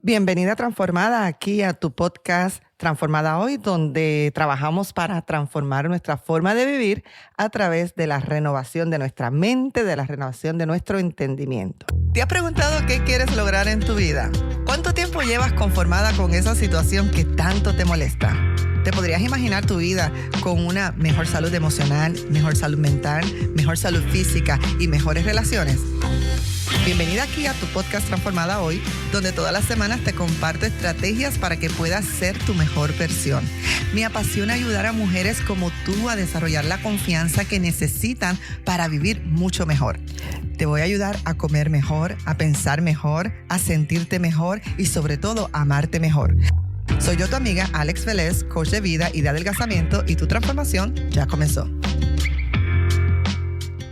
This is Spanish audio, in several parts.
Bienvenida transformada aquí a tu podcast Transformada Hoy, donde trabajamos para transformar nuestra forma de vivir a través de la renovación de nuestra mente, de la renovación de nuestro entendimiento. ¿Te has preguntado qué quieres lograr en tu vida? ¿Cuánto tiempo llevas conformada con esa situación que tanto te molesta? ¿Te podrías imaginar tu vida con una mejor salud emocional, mejor salud mental, mejor salud física y mejores relaciones? Bienvenida aquí a tu podcast Transformada Hoy, donde todas las semanas te comparto estrategias para que puedas ser tu mejor versión. Me apasiona ayudar a mujeres como tú a desarrollar la confianza que necesitan para vivir mucho mejor. Te voy a ayudar a comer mejor, a pensar mejor, a sentirte mejor y sobre todo a amarte mejor. Soy yo tu amiga Alex Vélez, coach de vida y de adelgazamiento, y tu transformación ya comenzó.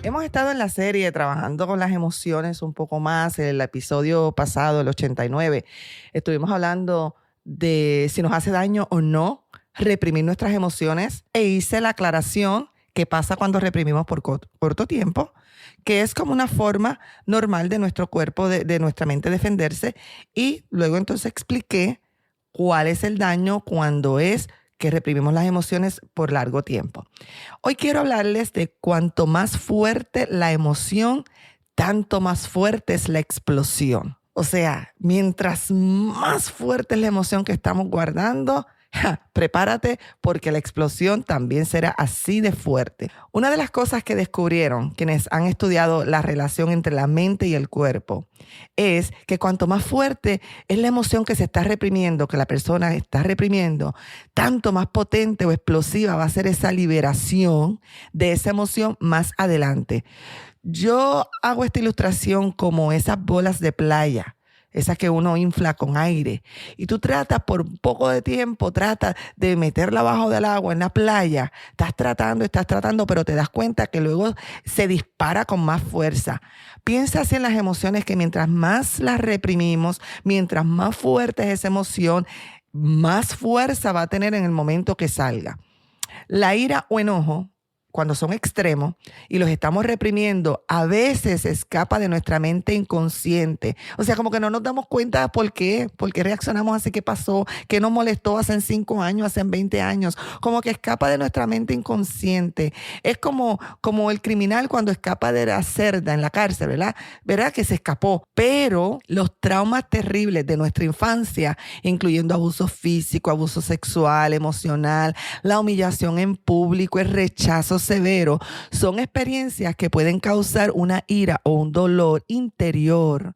Hemos estado en la serie trabajando con las emociones un poco más. El episodio pasado, el 89, estuvimos hablando de si nos hace daño o no reprimir nuestras emociones, e hice la aclaración que pasa cuando reprimimos por corto tiempo, que es como una forma normal de nuestro cuerpo, de nuestra mente defenderse, y luego entonces expliqué cuál es el daño cuando es que reprimimos las emociones por largo tiempo. Hoy quiero hablarles de cuanto más fuerte la emoción, tanto más fuerte es la explosión. O sea, mientras más fuerte es la emoción que estamos guardando, prepárate porque la explosión también será así de fuerte. Una de las cosas que descubrieron quienes han estudiado la relación entre la mente y el cuerpo es que cuanto más fuerte es la emoción que se está reprimiendo, que la persona está reprimiendo, tanto más potente o explosiva va a ser esa liberación de esa emoción más adelante. Yo hago esta ilustración como esas bolas de playa, esa que uno infla con aire, y tú tratas por un poco de tiempo, tratas de meterla abajo del agua en la playa, estás tratando, pero te das cuenta que luego se dispara con más fuerza. Piensa así en las emociones, que mientras más las reprimimos, mientras más fuerte es esa emoción, más fuerza va a tener en el momento que salga. La ira o enojo, cuando son extremos y los estamos reprimiendo, a veces escapa de nuestra mente inconsciente. O sea, como que no nos damos cuenta por qué reaccionamos así, qué pasó, qué nos molestó hace 5 años, hace 20 años. Como que escapa de nuestra mente inconsciente. Es como el criminal cuando escapa de la celda en la cárcel, ¿verdad? ¿Verdad? Que se escapó. Pero los traumas terribles de nuestra infancia, incluyendo abuso físico, abuso sexual, emocional, la humillación en público, el rechazo severo, son experiencias que pueden causar una ira o un dolor interior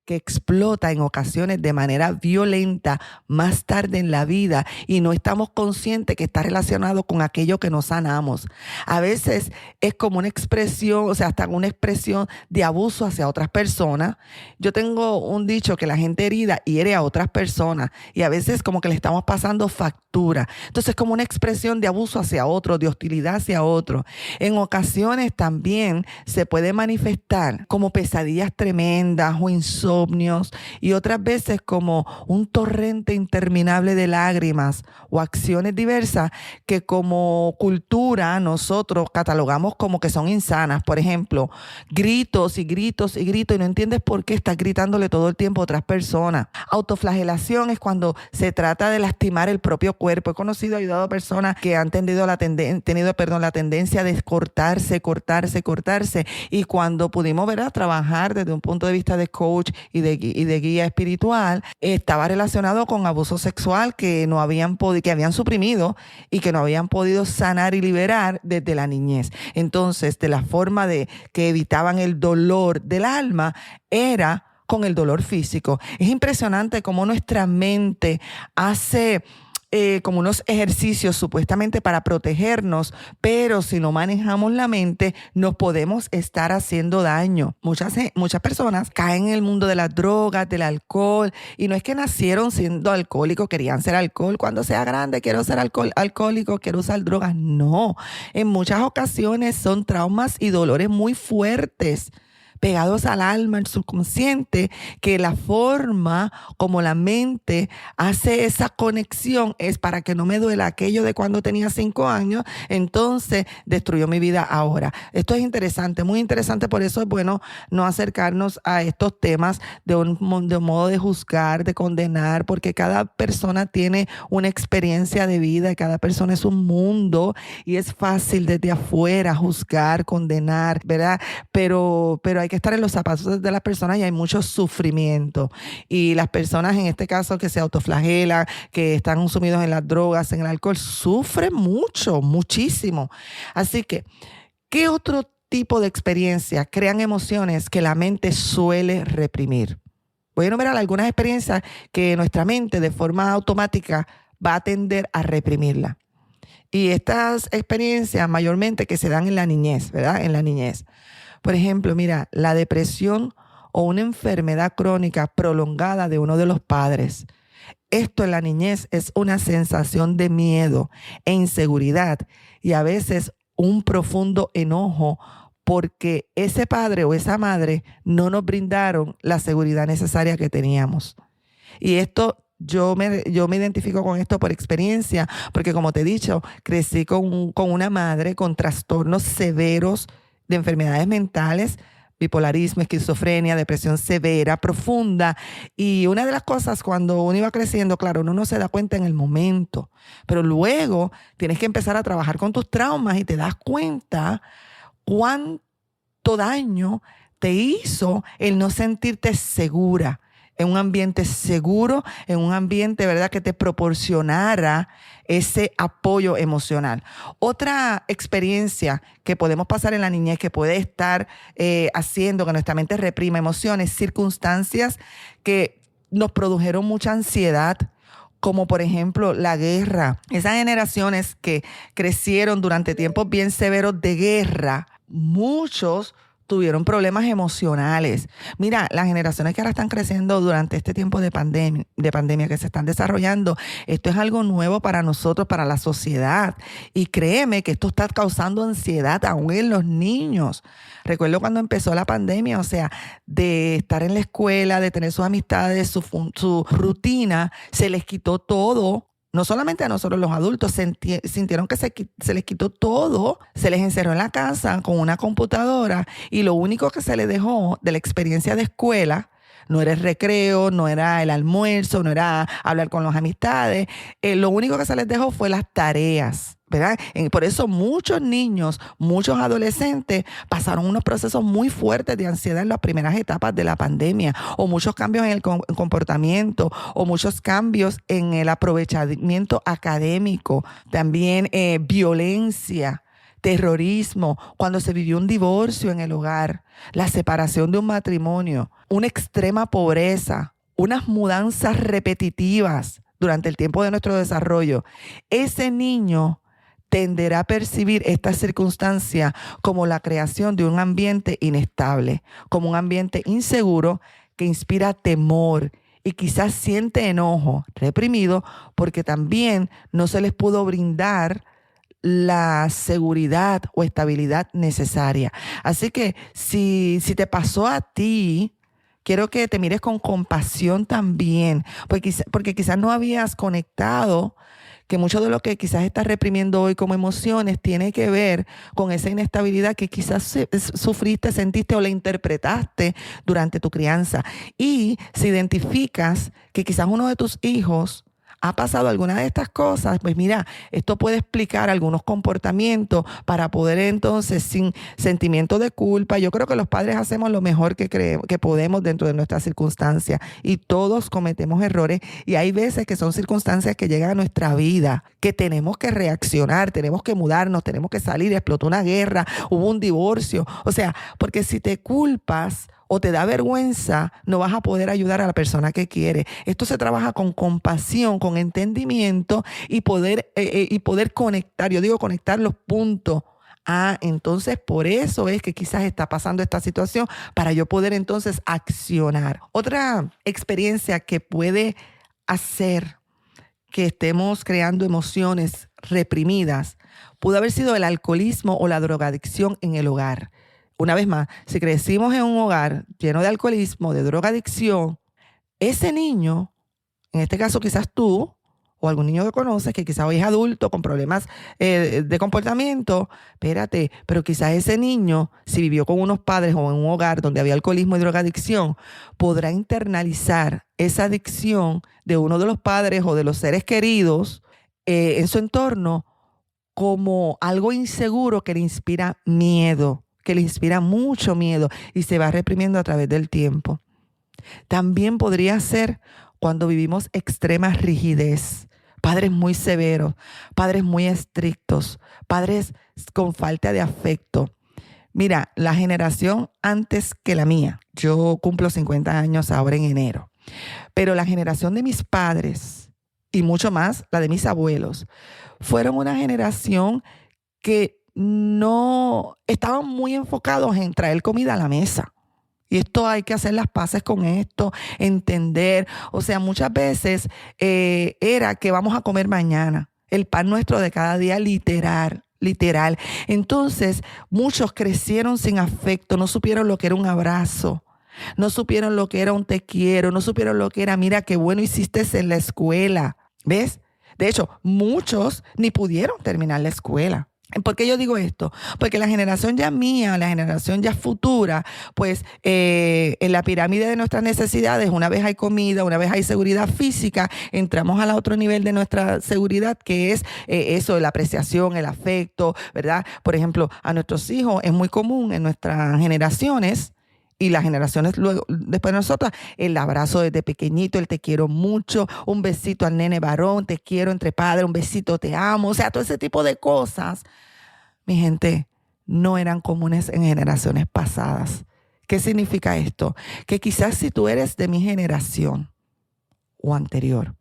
que explota en ocasiones de manera violenta más tarde en la vida, y no estamos conscientes que está relacionado con aquello que nos sanamos. A veces es como una expresión, o sea, hasta una expresión de abuso hacia otras personas. Yo tengo un dicho que la gente herida hiere a otras personas, y a veces como que le estamos pasando factura. Entonces, como una expresión de abuso hacia otro, de hostilidad hacia otro. En ocasiones también se puede manifestar como pesadillas tremendas o insomnios, y otras veces como un torrente interminable de lágrimas o acciones diversas que como cultura nosotros catalogamos como que son insanas. Por ejemplo, gritos y gritos y gritos, y no entiendes por qué estás gritándole todo el tiempo a otras personas. Autoflagelación es cuando se trata de lastimar el propio cuerpo. He conocido, ayudado a personas que han tenido la tendencia de cortarse, y cuando pudimos trabajar desde un punto de vista de coach y de guía espiritual, estaba relacionado con abuso sexual que habían suprimido y que no habían podido sanar y liberar desde la niñez. Entonces, de la forma de que evitaban el dolor del alma era con el dolor físico. Es impresionante cómo nuestra mente hace como unos ejercicios supuestamente para protegernos, pero si no manejamos la mente, nos podemos estar haciendo daño. Muchas personas caen en el mundo de las drogas, del alcohol, y no es que nacieron siendo alcohólicos, querían ser alcohol. Cuando sea grande quiero ser alcohólico, quiero usar drogas. No, en muchas ocasiones son traumas y dolores muy fuertes, pegados al alma, al subconsciente, que la forma como la mente hace esa conexión es para que no me duela aquello de cuando tenía 5 años, entonces destruyó mi vida ahora. Esto es interesante, muy interesante, por eso es bueno no acercarnos a estos temas de un modo de juzgar, de condenar, porque cada persona tiene una experiencia de vida y cada persona es un mundo y es fácil desde afuera juzgar, condenar, ¿verdad? Pero hay que estar en los zapatos de las personas y hay mucho sufrimiento. Y las personas en este caso que se autoflagelan, que están sumidos en las drogas, en el alcohol, sufren mucho, muchísimo. Así que, ¿qué otro tipo de experiencias crean emociones que la mente suele reprimir? Voy a enumerar algunas experiencias que nuestra mente de forma automática va a tender a reprimirla. Y estas experiencias mayormente que se dan en la niñez, ¿verdad? En la niñez. Por ejemplo, mira, la depresión o una enfermedad crónica prolongada de uno de los padres. Esto en la niñez es una sensación de miedo e inseguridad y a veces un profundo enojo porque ese padre o esa madre no nos brindaron la seguridad necesaria que teníamos. Y esto yo me identifico con esto por experiencia, porque como te he dicho, crecí con una madre con trastornos severos de enfermedades mentales, bipolarismo, esquizofrenia, depresión severa, profunda. Y una de las cosas cuando uno iba creciendo, claro, uno no se da cuenta en el momento, pero luego tienes que empezar a trabajar con tus traumas y te das cuenta cuánto daño te hizo el no sentirte segura en un ambiente seguro, en un ambiente, ¿verdad?, que te proporcionara ese apoyo emocional. Otra experiencia que podemos pasar en la niñez que puede estar haciendo que nuestra mente reprima emociones, circunstancias que nos produjeron mucha ansiedad, como por ejemplo la guerra. Esas generaciones que crecieron durante tiempos bien severos de guerra, muchos tuvieron problemas emocionales. Mira, las generaciones que ahora están creciendo durante este tiempo de pandemia que se están desarrollando, esto es algo nuevo para nosotros, para la sociedad. Y créeme que esto está causando ansiedad aún en los niños. Recuerdo cuando empezó la pandemia, o sea, de estar en la escuela, de tener sus amistades, su rutina, se les quitó todo. No solamente a nosotros los adultos, sintieron que se les quitó todo, se les encerró en la casa con una computadora y lo único que se les dejó de la experiencia de escuela no era el recreo, no era el almuerzo, no era hablar con las amistades, lo único que se les dejó fue las tareas, ¿verdad? Por eso muchos niños, muchos adolescentes pasaron unos procesos muy fuertes de ansiedad en las primeras etapas de la pandemia, o muchos cambios en el comportamiento, o muchos cambios en el aprovechamiento académico, también violencia, terrorismo, cuando se vivió un divorcio en el hogar, la separación de un matrimonio, una extrema pobreza, unas mudanzas repetitivas durante el tiempo de nuestro desarrollo. Ese niño tenderá a percibir esta circunstancia como la creación de un ambiente inestable, como un ambiente inseguro que inspira temor y quizás siente enojo reprimido porque también no se les pudo brindar la seguridad o estabilidad necesaria. Así que si te pasó a ti, quiero que te mires con compasión también, porque quizás no habías conectado que mucho de lo que quizás estás reprimiendo hoy como emociones tiene que ver con esa inestabilidad que quizás sufriste, sentiste o la interpretaste durante tu crianza. Y si identificas que quizás uno de tus hijos ha pasado alguna de estas cosas, pues mira, esto puede explicar algunos comportamientos para poder entonces, sin sentimiento de culpa, yo creo que los padres hacemos lo mejor que podemos dentro de nuestras circunstancias y todos cometemos errores y hay veces que son circunstancias que llegan a nuestra vida, que tenemos que reaccionar, tenemos que mudarnos, tenemos que salir, explotó una guerra, hubo un divorcio, o sea, porque si te culpas o te da vergüenza, no vas a poder ayudar a la persona que quiere. Esto se trabaja con compasión, con entendimiento y poder conectar. Yo digo conectar los puntos. Entonces por eso es que quizás está pasando esta situación para yo poder entonces accionar. Otra experiencia que puede hacer que estemos creando emociones reprimidas pudo haber sido el alcoholismo o la drogadicción en el hogar. una vez más, si crecimos en un hogar lleno de alcoholismo, de drogadicción, ese niño, en este caso quizás tú, o algún niño que conoces que quizás hoy es adulto con problemas de comportamiento, espérate, pero quizás ese niño, si vivió con unos padres o en un hogar donde había alcoholismo y drogadicción, podrá internalizar esa adicción de uno de los padres o de los seres queridos en su entorno como algo inseguro que le inspira miedo, que le inspira mucho miedo y se va reprimiendo a través del tiempo. También podría ser cuando vivimos extrema rigidez, padres muy severos, padres muy estrictos, padres con falta de afecto. Mira, la generación antes que la mía, yo cumplo 50 años ahora en enero, pero la generación de mis padres y mucho más la de mis abuelos, fueron una generación que no estaban muy enfocados en traer comida a la mesa. Y esto hay que hacer las paces con esto, entender. O sea, muchas veces era que vamos a comer mañana. El pan nuestro de cada día, literal. Entonces, muchos crecieron sin afecto, no supieron lo que era un abrazo, no supieron lo que era un te quiero, no supieron lo que era, mira qué bueno hiciste en la escuela. ¿Ves? De hecho, muchos ni pudieron terminar la escuela. ¿Por qué yo digo esto? Porque la generación ya mía, la generación ya futura, pues en la pirámide de nuestras necesidades, una vez hay comida, una vez hay seguridad física, entramos al otro nivel de nuestra seguridad, que es eso, la apreciación, el afecto, ¿verdad? Por ejemplo, a nuestros hijos es muy común en nuestras generaciones, y las generaciones luego, después de nosotras, el abrazo desde pequeñito, el te quiero mucho, un besito al nene varón, te quiero entre padres, un besito, te amo, o sea, todo ese tipo de cosas, mi gente, no eran comunes en generaciones pasadas. ¿Qué significa esto? Que quizás si tú eres de mi generación o anterior,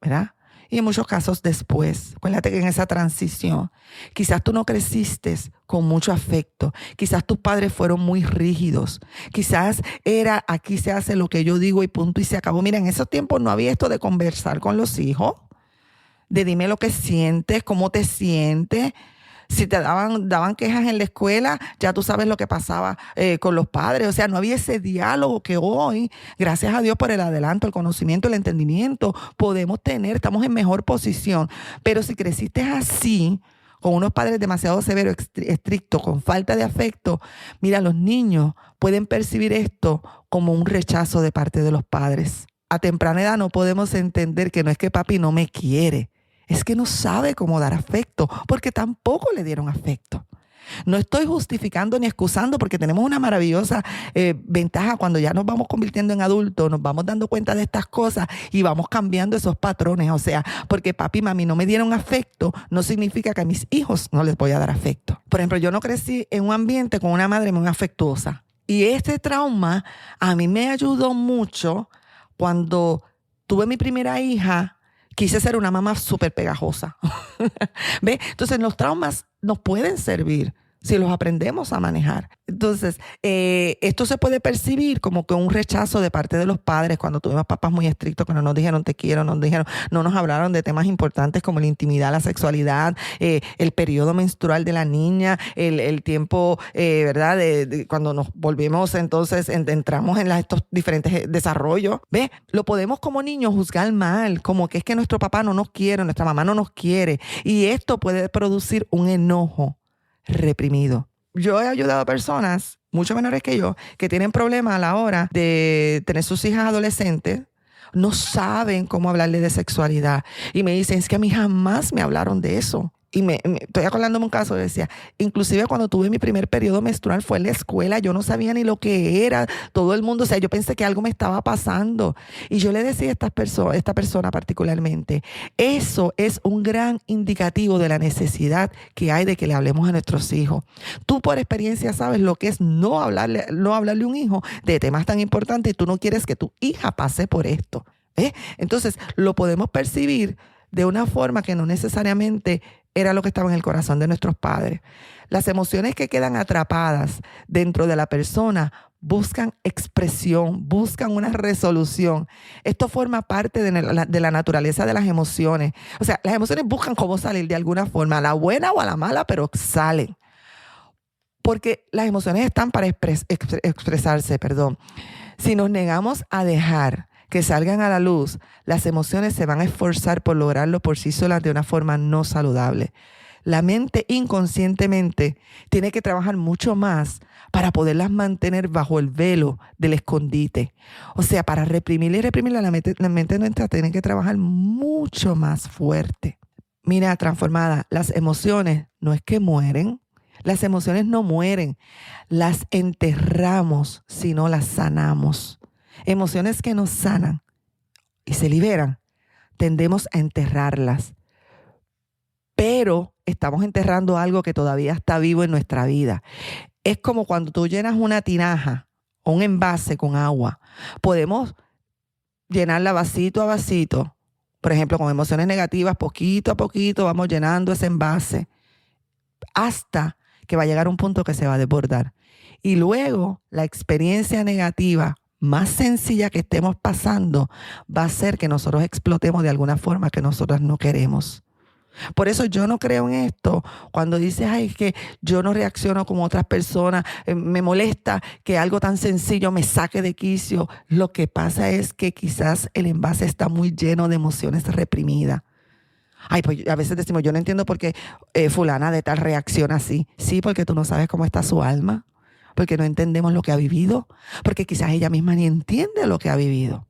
¿verdad? Y en muchos casos después, acuérdate que en esa transición, quizás tú no creciste con mucho afecto, quizás tus padres fueron muy rígidos, quizás era aquí se hace lo que yo digo y punto y se acabó. Mira, en esos tiempos no había esto de conversar con los hijos, de dime lo que sientes, cómo te sientes. Si te daban quejas en la escuela, ya tú sabes lo que pasaba con los padres. O sea, no había ese diálogo que hoy, gracias a Dios por el adelanto, el conocimiento, el entendimiento, podemos tener, estamos en mejor posición. Pero si creciste así, con unos padres demasiado severos, estrictos, con falta de afecto, mira, los niños pueden percibir esto como un rechazo de parte de los padres. A temprana edad no podemos entender que no es que papi no me quiere, es que no sabe cómo dar afecto, porque tampoco le dieron afecto. No estoy justificando ni excusando, porque tenemos una maravillosa ventaja cuando ya nos vamos convirtiendo en adultos, nos vamos dando cuenta de estas cosas y vamos cambiando esos patrones. O sea, porque papi y mami no me dieron afecto, no significa que a mis hijos no les voy a dar afecto. Por ejemplo, yo no crecí en un ambiente con una madre muy afectuosa. Y este trauma a mí me ayudó mucho cuando tuve mi primera hija. Quise ser una mamá súper pegajosa. ¿Ve? Entonces, los traumas nos pueden servir si los aprendemos a manejar. Entonces, esto se puede percibir como que un rechazo de parte de los padres cuando tuvimos papás muy estrictos que no nos dijeron te quiero, no nos hablaron de temas importantes como la intimidad, la sexualidad, el periodo menstrual de la niña, el tiempo, ¿verdad? De cuando nos volvemos, entonces entramos en estos diferentes desarrollos. ¿Ves? Lo podemos como niños juzgar mal, como que es que nuestro papá no nos quiere, nuestra mamá no nos quiere. Y esto puede producir un enojo reprimido. Yo he ayudado a personas mucho menores que yo que tienen problemas a la hora de tener sus hijas adolescentes, no saben cómo hablarle de sexualidad y me dicen, es que a mí jamás me hablaron de eso. Y estoy acordándome un caso, decía, inclusive cuando tuve mi primer periodo menstrual fue en la escuela, yo no sabía ni lo que era, todo el mundo, o sea, yo pensé que algo me estaba pasando. Y yo le decía a esta persona particularmente, eso es un gran indicativo de la necesidad que hay de que le hablemos a nuestros hijos. Tú por experiencia sabes lo que es no hablarle a un hijo de temas tan importantes y tú no quieres que tu hija pase por esto. Entonces, lo podemos percibir de una forma que no necesariamente era lo que estaba en el corazón de nuestros padres. Las emociones que quedan atrapadas dentro de la persona buscan expresión, buscan una resolución. Esto forma parte de la naturaleza de las emociones. O sea, las emociones buscan cómo salir de alguna forma, a la buena o a la mala, pero salen. Porque las emociones están para expresarse. Si nos negamos a dejar que salgan a la luz, las emociones se van a esforzar por lograrlo por sí solas de una forma no saludable. La mente inconscientemente tiene que trabajar mucho más para poderlas mantener bajo el velo del escondite. O sea, para reprimirla y reprimirla, la mente nuestra tiene que trabajar mucho más fuerte. Mira, transformada, las emociones no es que mueren. Las emociones no mueren. Las enterramos si no las sanamos. Emociones que nos sanan y se liberan, tendemos a enterrarlas. Pero estamos enterrando algo que todavía está vivo en nuestra vida. Es como cuando tú llenas una tinaja o un envase con agua. Podemos llenarla vasito a vasito. Por ejemplo, con emociones negativas, poquito a poquito vamos llenando ese envase hasta que va a llegar un punto que se va a desbordar. Y luego la experiencia negativa más sencilla que estemos pasando va a ser que nosotros explotemos de alguna forma que nosotros no queremos. Por eso yo no creo en esto. Cuando dices, ay, es que yo no reacciono como otras personas, me molesta que algo tan sencillo me saque de quicio. Lo que pasa es que quizás el envase está muy lleno de emociones reprimidas. Ay, pues a veces decimos, yo no entiendo por qué fulana de tal reacciona así. Sí, porque tú no sabes cómo está su alma, porque no entendemos lo que ha vivido, porque quizás ella misma ni entiende lo que ha vivido.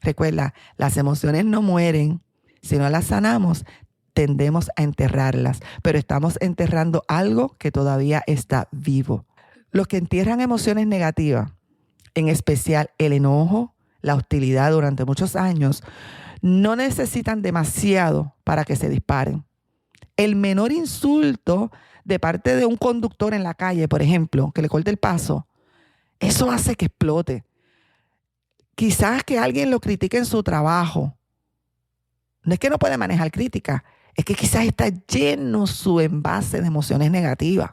Recuerda, las emociones no mueren. Si no las sanamos, tendemos a enterrarlas, pero estamos enterrando algo que todavía está vivo. Los que entierran emociones negativas, en especial el enojo, la hostilidad durante muchos años, no necesitan demasiado para que se disparen. El menor insulto de parte de un conductor en la calle, por ejemplo, que le corte el paso, eso hace que explote. Quizás que alguien lo critique en su trabajo. No es que no puede manejar crítica, es que quizás está lleno su envase de emociones negativas.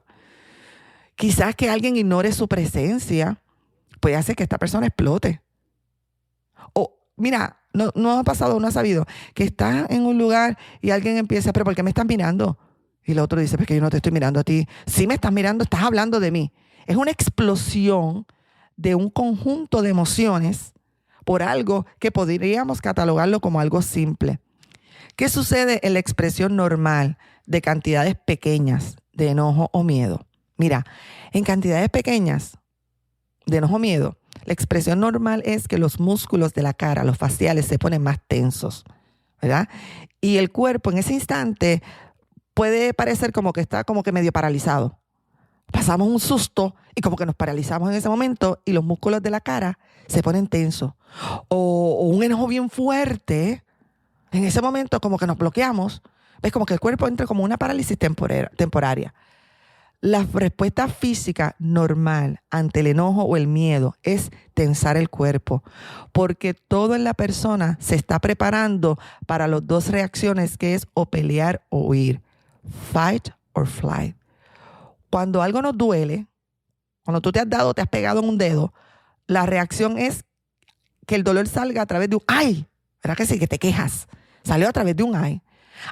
Quizás que alguien ignore su presencia puede hacer que esta persona explote. O, mira, no ha pasado, no ha sabido que está en un lugar y alguien empieza, pero ¿por qué me estás mirando? Y el otro dice, porque yo no te estoy mirando a ti. Sí me estás mirando, estás hablando de mí. Es una explosión de un conjunto de emociones por algo que podríamos catalogarlo como algo simple. ¿Qué sucede en la expresión normal de cantidades pequeñas de enojo o miedo? Mira, en cantidades pequeñas de enojo o miedo, la expresión normal es que los músculos de la cara, los faciales, se ponen más tensos, ¿verdad? Y el cuerpo en ese instante puede parecer como que está como que medio paralizado. Pasamos un susto y como que nos paralizamos en ese momento y los músculos de la cara se ponen tensos. O un enojo bien fuerte, en ese momento como que nos bloqueamos. ¿Ves? Como que el cuerpo entra como una parálisis temporaria. La respuesta física normal ante el enojo o el miedo es tensar el cuerpo, porque todo en la persona se está preparando para las dos reacciones que es o pelear o huir. Fight or flight. Cuando algo nos duele, cuando tú te has pegado en un dedo, la reacción es que el dolor salga a través de un ¡ay! ¿Verdad que sí? Que te quejas. Salió a través de un ¡ay!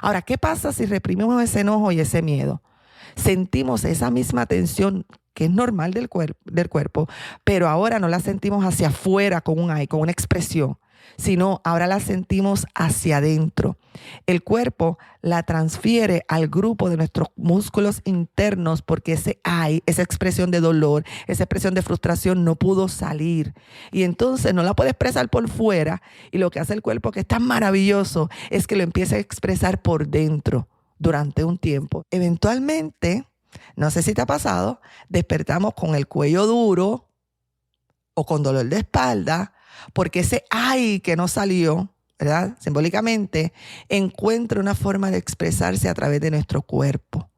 Ahora, ¿qué pasa si reprimimos ese enojo y ese miedo? Sentimos esa misma tensión que es normal del cuerpo, pero ahora no la sentimos hacia afuera con un ¡ay! Con una expresión, sino ahora la sentimos hacia adentro. El cuerpo la transfiere al grupo de nuestros músculos internos porque ese ¡ay!, esa expresión de dolor, esa expresión de frustración no pudo salir. Y entonces no la puede expresar por fuera y lo que hace el cuerpo, que es tan maravilloso, es que lo empieza a expresar por dentro durante un tiempo. Eventualmente, no sé si te ha pasado, despertamos con el cuello duro o con dolor de espalda, porque ese ¡ay! Que no salió, ¿verdad? Simbólicamente, encuentra una forma de expresarse a través de nuestro cuerpo.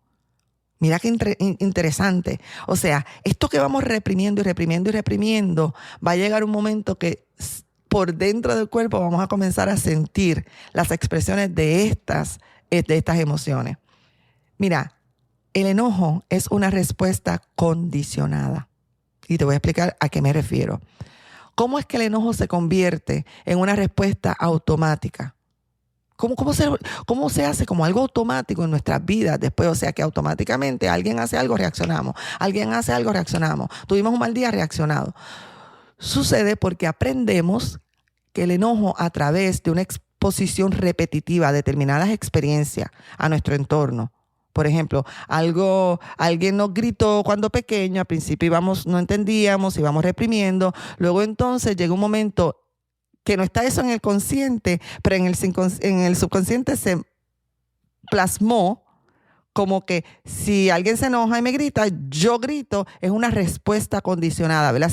Mira qué interesante. O sea, esto que vamos reprimiendo y reprimiendo y reprimiendo, va a llegar un momento que por dentro del cuerpo vamos a comenzar a sentir las expresiones de estas emociones. Mira, el enojo es una respuesta condicionada. Y te voy a explicar a qué me refiero. ¿Cómo es que el enojo se convierte en una respuesta automática? ¿Cómo se hace como algo automático en nuestras vidas después? O sea, que automáticamente alguien hace algo, reaccionamos. Alguien hace algo, reaccionamos. Tuvimos un mal día, reaccionado. Sucede porque aprendemos que el enojo, a través de una exposición repetitiva a determinadas experiencias a nuestro entorno. Por ejemplo, alguien nos gritó cuando pequeño, al principio no entendíamos, íbamos reprimiendo. Luego entonces llega un momento que no está eso en el consciente, pero en el subconsciente se plasmó como que si alguien se enoja y me grita, yo grito, es una respuesta condicionada, ¿verdad?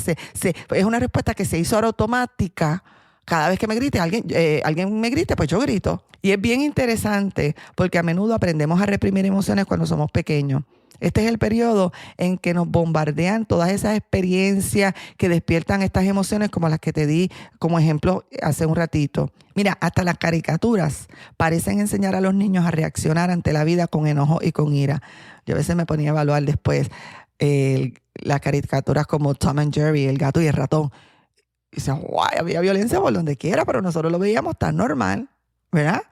Es una respuesta que se hizo ahora automática. Cada vez que me grite, alguien me grite, pues yo grito. Y es bien interesante porque a menudo aprendemos a reprimir emociones cuando somos pequeños. Este es el periodo en que nos bombardean todas esas experiencias que despiertan estas emociones como las que te di como ejemplo hace un ratito. Mira, hasta las caricaturas parecen enseñar a los niños a reaccionar ante la vida con enojo y con ira. Yo a veces me ponía a evaluar después las caricaturas como Tom and Jerry, el gato y el ratón. Y dice, guay, había violencia por donde quiera, pero nosotros lo veíamos tan normal, ¿verdad?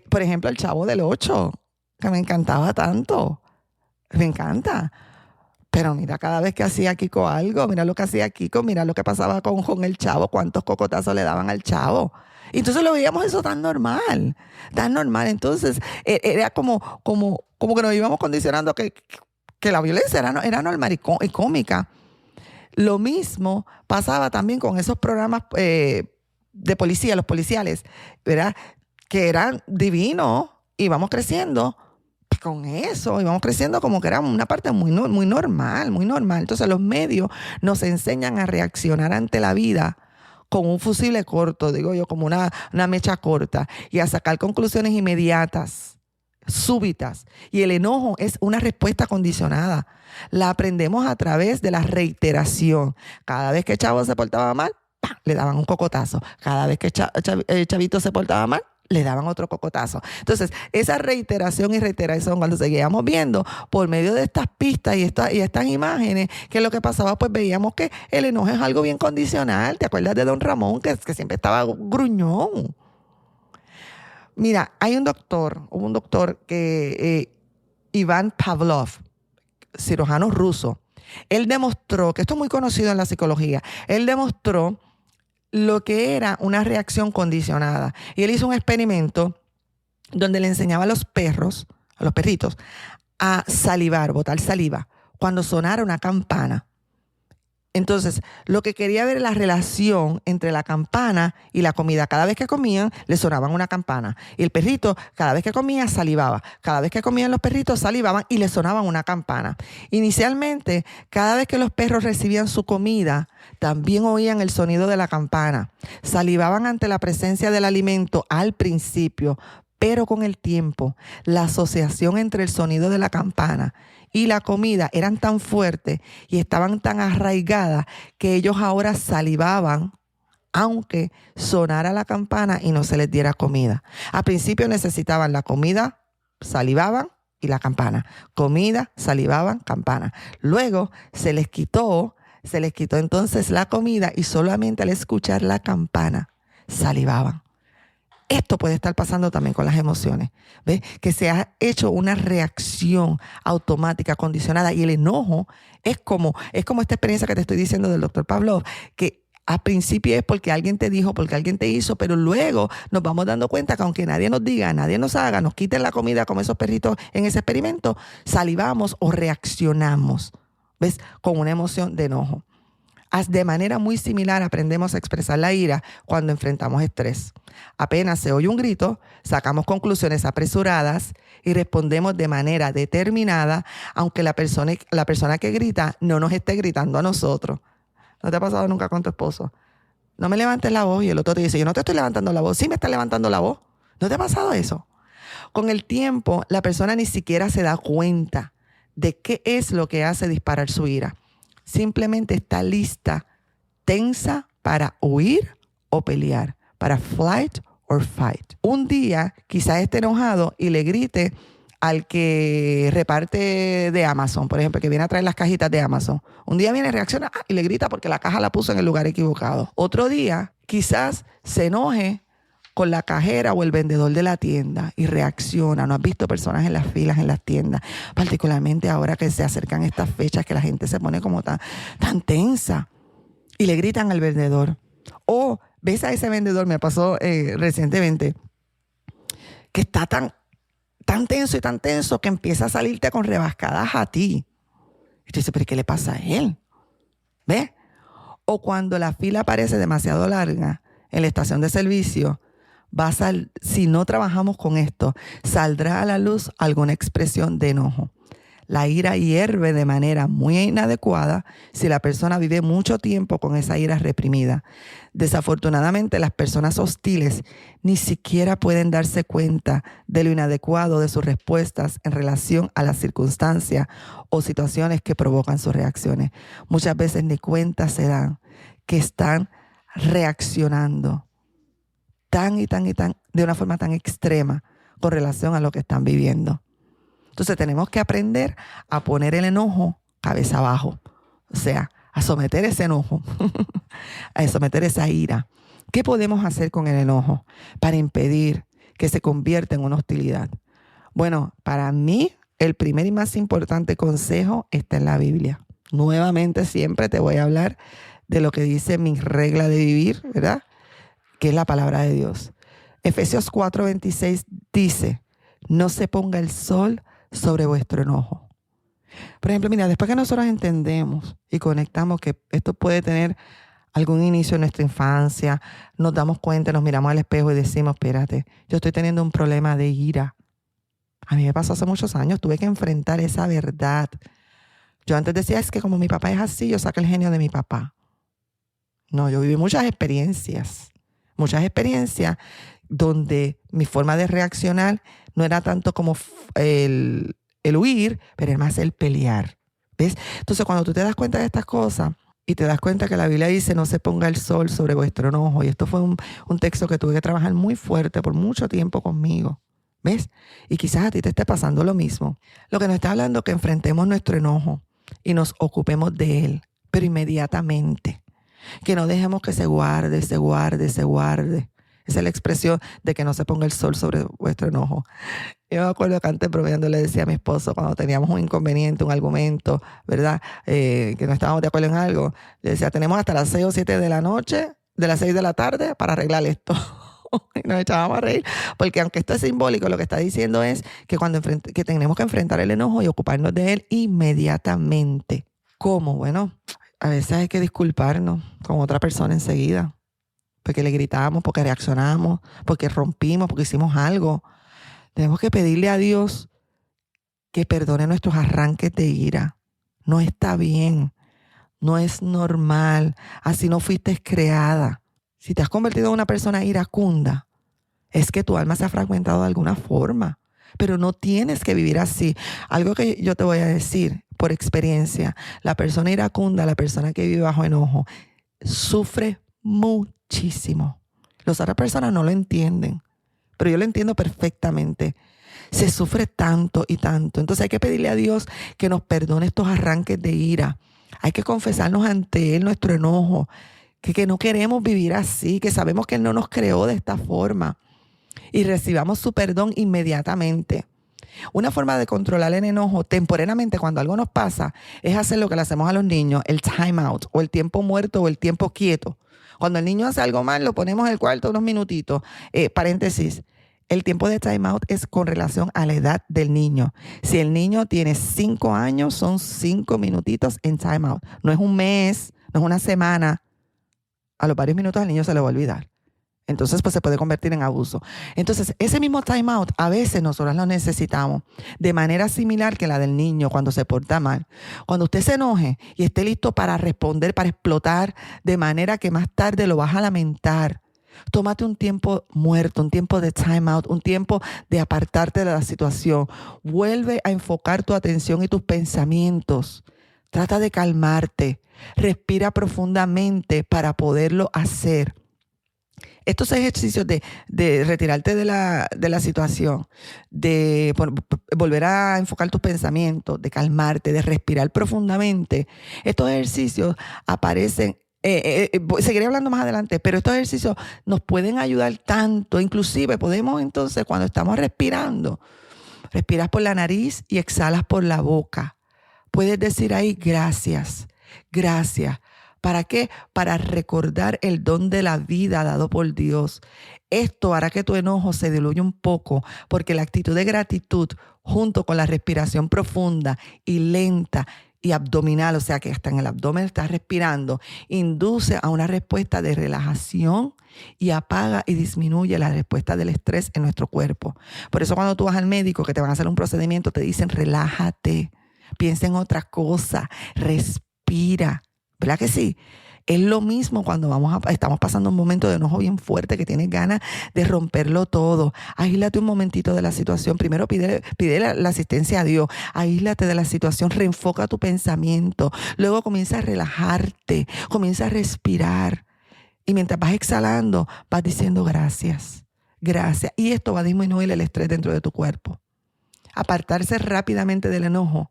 Por ejemplo, el Chavo del Ocho, que me encantaba tanto. Me encanta. Pero mira, cada vez que hacía Kiko algo, mira lo que hacía Kiko, mira lo que pasaba con el Chavo, cuántos cocotazos le daban al Chavo. Y entonces lo veíamos eso tan normal, tan normal. Entonces era como que nos íbamos condicionando que la violencia era normal y cómica. Lo mismo pasaba también con esos programas de policía, los policiales, ¿verdad? Que eran divinos, íbamos creciendo con eso, íbamos creciendo como que era una parte muy normal, muy normal. Entonces los medios nos enseñan a reaccionar ante la vida con un fusible corto, digo yo, como una mecha corta, y a sacar conclusiones inmediatas, súbitas. Y el enojo es una respuesta condicionada. La aprendemos a través de la reiteración. Cada vez que Chavo se portaba mal, ¡pam!, le daban un cocotazo. Cada vez que Chavito se portaba mal, le daban otro cocotazo. Entonces, esa reiteración y reiteración, cuando seguíamos viendo por medio de estas pistas y estas imágenes, que lo que pasaba, pues veíamos que el enojo es algo bien condicional. ¿Te acuerdas de Don Ramón, que siempre estaba gruñón? Mira, hubo un doctor que, Iván Pavlov, cirujano ruso, él demostró, que esto es muy conocido en la psicología, él demostró lo que era una reacción condicionada. Y él hizo un experimento donde le enseñaba a los perritos, a salivar, botar saliva, cuando sonara una campana. Entonces, lo que quería ver era la relación entre la campana y la comida. Cada vez que comían, le sonaban una campana. Y el perrito, cada vez que comía, salivaba. Cada vez que comían los perritos, salivaban y le sonaban una campana. Inicialmente, cada vez que los perros recibían su comida, también oían el sonido de la campana. Salivaban ante la presencia del alimento al principio, pero con el tiempo, la asociación entre el sonido de la campana y la comida eran tan fuertes y estaban tan arraigadas que ellos ahora salivaban aunque sonara la campana y no se les diera comida. Al principio necesitaban la comida, salivaban y la campana. Comida, salivaban, campana. Luego se les quitó entonces la comida y solamente al escuchar la campana salivaban. Esto puede estar pasando también con las emociones, ¿ves? Que se ha hecho una reacción automática, condicionada, y el enojo es como esta experiencia que te estoy diciendo del doctor Pavlov, que al principio es porque alguien te dijo, porque alguien te hizo, pero luego nos vamos dando cuenta que aunque nadie nos diga, nadie nos haga, nos quiten la comida como esos perritos en ese experimento, salivamos o reaccionamos, ¿ves? Con una emoción de enojo. De manera muy similar aprendemos a expresar la ira cuando enfrentamos estrés. Apenas se oye un grito, sacamos conclusiones apresuradas y respondemos de manera determinada, aunque la persona que grita no nos esté gritando a nosotros. ¿No te ha pasado nunca con tu esposo? No me levantes la voz, y el otro te dice, yo no te estoy levantando la voz. Sí me estás levantando la voz. ¿No te ha pasado eso? Con el tiempo, la persona ni siquiera se da cuenta de qué es lo que hace disparar su ira. Simplemente está lista, tensa para huir o pelear, para flight or fight. Un día quizás esté enojado y le grite al que reparte de Amazon, por ejemplo, que viene a traer las cajitas de Amazon. Un día viene, reacciona y le grita porque la caja la puso en el lugar equivocado. Otro día quizás se enoje con la cajera o el vendedor de la tienda y reacciona. ¿No has visto personas en las filas, en las tiendas? Particularmente ahora que se acercan estas fechas que la gente se pone como tan tensa y le gritan al vendedor. O ves a ese vendedor, me pasó recientemente, que está tan tenso y tan tenso que empieza a salirte con rebascadas a ti. Y tú dices, ¿pero qué le pasa a él? ¿Ves? O cuando la fila parece demasiado larga en la estación de servicio, si no trabajamos con esto, saldrá a la luz alguna expresión de enojo. La ira hierve de manera muy inadecuada si la persona vive mucho tiempo con esa ira reprimida. Desafortunadamente, las personas hostiles ni siquiera pueden darse cuenta de lo inadecuado de sus respuestas en relación a las circunstancias o situaciones que provocan sus reacciones. Muchas veces ni cuenta se dan que están reaccionando de una forma tan extrema con relación a lo que están viviendo. Entonces tenemos que aprender a poner el enojo cabeza abajo, o sea, a someter ese enojo, a someter esa ira. ¿Qué podemos hacer con el enojo para impedir que se convierta en una hostilidad? Bueno, para mí el primer y más importante consejo está en la Biblia. Nuevamente siempre te voy a hablar de lo que dice mi regla de vivir, ¿verdad? Que es la palabra de Dios. Efesios 4:26 dice, no se ponga el sol sobre vuestro enojo. Por ejemplo, mira, después que nosotros entendemos y conectamos que esto puede tener algún inicio en nuestra infancia, nos damos cuenta, nos miramos al espejo y decimos, espérate, yo estoy teniendo un problema de ira. A mí me pasó hace muchos años, tuve que enfrentar esa verdad. Yo antes decía, es que como mi papá es así, yo saco el genio de mi papá. No, yo viví muchas experiencias donde mi forma de reaccionar no era tanto como el huir, pero era más el pelear. ¿Ves? Entonces, cuando tú te das cuenta de estas cosas y te das cuenta que la Biblia dice no se ponga el sol sobre vuestro enojo, y esto fue un texto que tuve que trabajar muy fuerte por mucho tiempo conmigo. ¿Ves? Y quizás a ti te esté pasando lo mismo. Lo que nos está hablando es que enfrentemos nuestro enojo y nos ocupemos de él, pero inmediatamente. Que no dejemos que se guarde. Esa es la expresión de que no se ponga el sol sobre vuestro enojo. Yo me acuerdo que antes bromeando le decía a mi esposo cuando teníamos un inconveniente, un argumento, ¿verdad? Que no estábamos de acuerdo en algo. Le decía, tenemos hasta las 6 o 7 de la noche, de las 6 de la tarde para arreglar esto. Y nos echábamos a reír, porque aunque esto es simbólico, lo que está diciendo es que que tenemos que enfrentar el enojo y ocuparnos de él inmediatamente. ¿Cómo? Bueno, a veces hay que disculparnos con otra persona enseguida, porque le gritamos, porque reaccionamos, porque rompimos, porque hicimos algo. Tenemos que pedirle a Dios que perdone nuestros arranques de ira. No está bien, no es normal, así no fuiste creada. Si te has convertido en una persona iracunda, es que tu alma se ha fragmentado de alguna forma, pero no tienes que vivir así. Algo que yo te voy a decir por experiencia, la persona iracunda, la persona que vive bajo enojo, sufre muchísimo. Las otras personas no lo entienden, pero yo lo entiendo perfectamente. Se sufre tanto y tanto. Entonces hay que pedirle a Dios que nos perdone estos arranques de ira. Hay que confesarnos ante Él nuestro enojo, que no queremos vivir así, que sabemos que Él no nos creó de esta forma y recibamos su perdón inmediatamente. Una forma de controlar el enojo temporalmente cuando algo nos pasa es hacer lo que le hacemos a los niños, el time out o el tiempo muerto o el tiempo quieto. Cuando el niño hace algo mal, lo ponemos en el cuarto unos minutitos. Paréntesis, el tiempo de time out es con relación a la edad del niño. Si el niño tiene 5 años, son 5 minutitos en time out. No es un mes, no es una semana. A los varios minutos al niño se le va a olvidar. Entonces, pues se puede convertir en abuso. Entonces, ese mismo time out, a veces nosotros lo necesitamos de manera similar que la del niño cuando se porta mal. Cuando usted se enoje y esté listo para responder, para explotar, de manera que más tarde lo vas a lamentar, tómate un tiempo muerto, un tiempo de time out, un tiempo de apartarte de la situación. Vuelve a enfocar tu atención y tus pensamientos. Trata de calmarte. Respira profundamente para poderlo hacer. Estos ejercicios de retirarte de la situación, de volver a enfocar tus pensamientos, de calmarte, de respirar profundamente, estos ejercicios aparecen Seguiré hablando más adelante, pero estos ejercicios nos pueden ayudar tanto. Inclusive podemos entonces, cuando estamos respirando, respiras por la nariz y exhalas por la boca. Puedes decir ahí gracias, gracias. ¿Para qué? Para recordar el don de la vida dado por Dios. Esto hará que tu enojo se diluya un poco, porque la actitud de gratitud, junto con la respiración profunda y lenta y abdominal, o sea que hasta en el abdomen estás respirando, induce a una respuesta de relajación y apaga y disminuye la respuesta del estrés en nuestro cuerpo. Por eso cuando tú vas al médico que te van a hacer un procedimiento, te dicen relájate, piensa en otra cosa, respira. ¿Verdad que sí? Es lo mismo cuando estamos pasando un momento de enojo bien fuerte que tienes ganas de romperlo todo. Aíslate un momentito de la situación. Primero pide la asistencia a Dios. Aíslate de la situación, reenfoca tu pensamiento. Luego comienza a relajarte, comienza a respirar. Y mientras vas exhalando, vas diciendo gracias, gracias. Y esto va a disminuir el estrés dentro de tu cuerpo. Apartarse rápidamente del enojo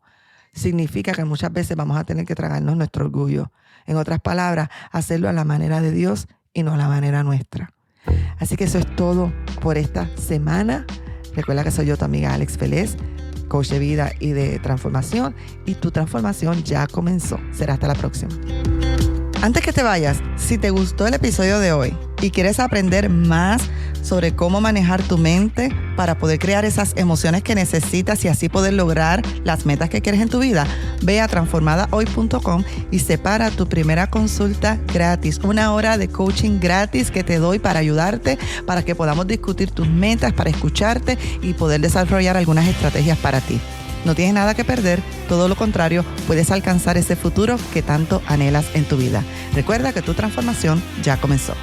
significa que muchas veces vamos a tener que tragarnos nuestro orgullo. En otras palabras, hacerlo a la manera de Dios y no a la manera nuestra. Así que eso es todo por esta semana. Recuerda que soy yo, tu amiga Alex Feliz, coach de vida y de transformación. Y tu transformación ya comenzó. Será hasta la próxima. Antes que te vayas, si te gustó el episodio de hoy y quieres aprender más sobre cómo manejar tu mente para poder crear esas emociones que necesitas y así poder lograr las metas que quieres en tu vida, ve a transformadahoy.com y separa tu primera consulta gratis, 1 hora de coaching gratis que te doy para ayudarte, para que podamos discutir tus metas, para escucharte y poder desarrollar algunas estrategias para ti. No tienes nada que perder, todo lo contrario, puedes alcanzar ese futuro que tanto anhelas en tu vida. Recuerda que tu transformación ya comenzó.